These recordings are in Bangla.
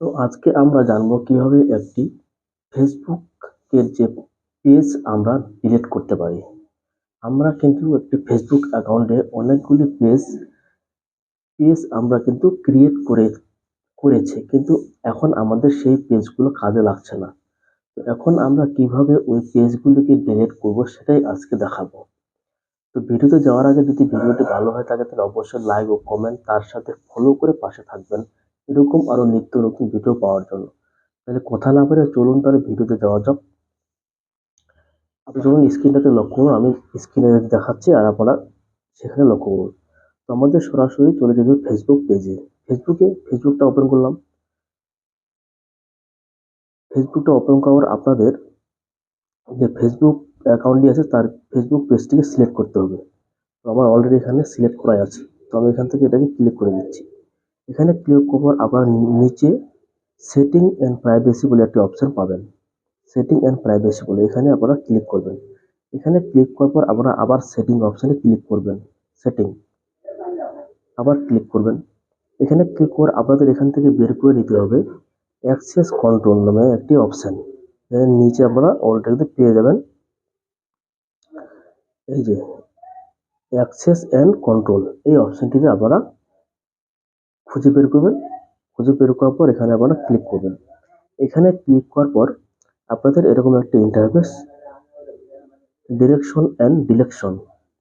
তো আজকে আমরা জানবো কিভাবে একটি ফেসবুক এর যে পেজ আমরা ডিলিট করতে পারি। আমরা কিন্তু একটি ফেসবুক অ্যাকাউন্টে অনেকগুলি পেজ আমরা কিন্তু ক্রিয়েট করেছি, কিন্তু এখন আমাদের সেই পেজগুলো কাজে লাগছে না। তো এখন আমরা কিভাবে ওই পেজগুলোকে ডিলিট করব সেটাই আজকে দেখাবো। তো ভিডিওতে যাওয়ার আগে যদি ভিডিওটি ভালো হয়ে থাকে তাহলে অবশ্যই লাইক ও কমেন্ট তার সাথে ফলো করে পাশে থাকবেন এরকম আরো নিত্য নতুন ভিডিও পাওয়ার জন্য। তাহলে কথা না বলে চলুন তাহলে ভিডিওতে যাওয়া যাক। আপনি যখন স্ক্রিনটাতে লক্ষ্য করুন, আমি স্ক্রিনে দেখাচ্ছি আর আপনারা সেখানে লক্ষ্য করুন। তো আমাদের সরাসরি চলে যেতে হবে ফেসবুক পেজে। ফেসবুকটা ওপেন করলাম। ফেসবুকটা ওপেন করার আপনাদের যে ফেসবুক অ্যাকাউন্টটি আছে তার ফেসবুক পেজটিকে সিলেক্ট করতে হবে। তো আমার অলরেডি এখানে সিলেক্ট করাই আছে। তো আমি এখান থেকে এটাকে ক্লিক করে দিচ্ছি। এখানে ক্লিক করার আবার নিচে সেটিং এন্ড প্রাইভেসি বলে একটি অপশন পাবেন। সেটিং এন্ড প্রাইভেসি বলে এখানে আপনারা ক্লিক করবেন। এখানে ক্লিক করার পর আপনারা আবার সেটিং অপশনে ক্লিক করবেন। সেটিং আবার ক্লিক করবেন। এখানে ক্লিক করে আপনাদের এখান থেকে বের করে নিতে হবে অ্যাক্সেস কন্ট্রোল নামে একটি অপশন। এর নিচে আপনারা অলরেডি পেয়ে যাবেন এই যে অ্যাক্সেস এন্ড কন্ট্রোল, এই অপশনটিতে আপনারা খুঁজে বের করবেন। খুঁজে বের করার পর এখানে আপনারা ক্লিক করবেন। এখানে ক্লিক করার পর আপনাদের এরকম একটা ইন্টারফেস ডিরেকশন এন্ড ডিলেকশন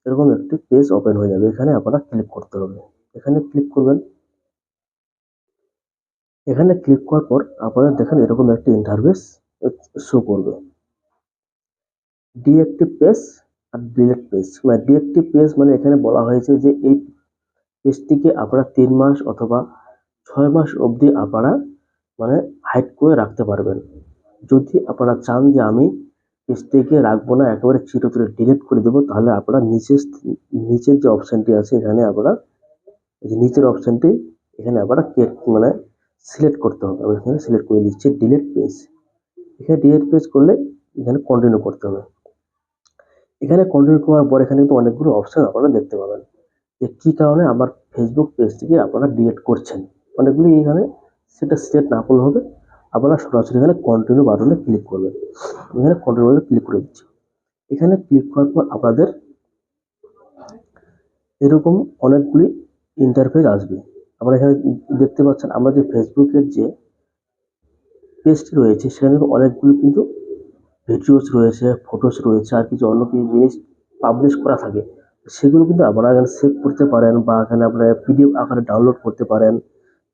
এরকম একটি পেজ ওপেন হয়ে যাবে। এখানে আপনারা ক্লিক করতে হবে। এখানে ক্লিক করবেন। এখানে ক্লিক করার পর আপনারা দেখেন এরকম একটি ইন্টারফেস শো করবে। ডিএক্টিভ পেজ আর ডিলেট পেজ। মানে ডিএক্টিভ পেজ মানে এখানে বলা হয়েছে যে এই পেজটিকে আপনারা 3 মাস অথবা 6 মাস অবধি আপনারা মানে হাইড করে রাখতে পারবেন। যদি আপনারা চান যে আমি পেজটিকে রাখবো না, একেবারে চিরতরে ডিলিট করে দেবো, তাহলে আপনারা নিচের যে অপশনটি আছে এখানে আপনারা এই যে নিচের অপশনটি এখানে আপনারা মানে সিলেক্ট করতে হবে। আমি এখানে সিলেক্ট করে দিচ্ছি ডিলিট পেজ। এখানে ডিলিট পেজ করলে এখানে কন্টিনিউ করতে হবে। এখানে কন্টিনিউ করার পর এখানে কিন্তু অনেকগুলো অপশন আপনারা দেখতে পাবেন যে কি কারণে আমার ফেসবুক পেজটিকে আপনারা ডিলিট করছেন। অনেকগুলি এখানে সেটা সিলেক্ট না করলে হবে, আপনারা সরাসরি এখানে কন্টিনিউ বাটনে ক্লিক করবেন। এখানে কন্টিনিউ বাটনে ক্লিক করে দিচ্ছি। এখানে ক্লিক করার পর আপনাদের এরকম অনেকগুলি ইন্টারফেস আসবে। আপনারা এখানে দেখতে পাচ্ছেন আমরা যে ফেসবুকের যে পেজটি রয়েছে সেখানে অনেকগুলো কিন্তু ভিডিওস রয়েছে, ফটোস রয়েছে, আর কিছু অন্য কিছু জিনিস পাবলিশ করা থাকে। সেগুলো কিন্তু আপনারা এখানে সেভ করতে পারেন বা এখানে আপনারা পিডিএফ আকারে ডাউনলোড করতে পারেন,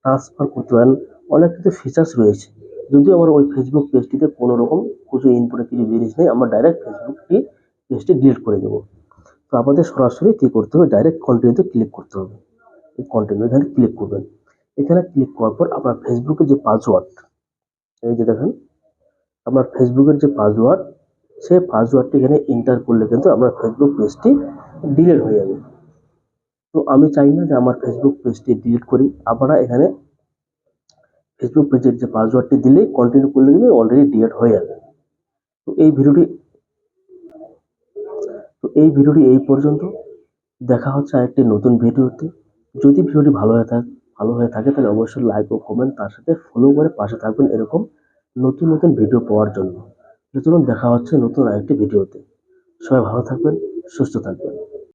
ট্রান্সফার করতে পারেন। অনেক কিছু ফিচার্স রয়েছে। যদিও আমার ওই ফেসবুক পেজটিতে কোনো রকম কিছু ইনপুটের কিছু জিনিস নেই, আমরা ডাইরেক্ট পেজটি ডিলিট করে দেবো। তো আপনাদের সরাসরি কী করতে হবে, ডাইরেক্ট কন্টিনিউতে ক্লিক করতে হবে। এই কন্টিনিউ এখানে ক্লিক করবেন। এখানে ক্লিক করার পর আপনার ফেসবুকের যে পাসওয়ার্ড, এই যে দেখেন আপনার ফেসবুকের যে পাসওয়ার্ড, সেই পাসওয়ার্ডটি এখানে এন্টার করলে কিন্তু আমার ফেসবুক পেজটি ডিলিট হয়ে যাবে। তো আমি চাই না যে আমার ফেসবুক পেজটি ডিলিট করি। আপনারা এখানে ফেসবুক পেজের যে পাসওয়ার্ডটি দিলেই কন্টিনিউ করলে কিন্তু অলরেডি ডিলিট হয়ে যাবে। তো এই ভিডিওটি এই পর্যন্ত। দেখা হচ্ছে আরেকটি নতুন ভিডিওতে। যদি ভিডিওটি ভালো হয়ে থাকে তাহলে অবশ্যই লাইক ও কমেন্ট তার সাথে ফলো করে পাশে থাকবেন এরকম নতুন নতুন ভিডিও পাওয়ার জন্য। চলুন দেখা হচ্ছে নতুন আরেকটি ভিডিওতে। সবাই ভালো থাকবেন, সুস্থ থাকবেন।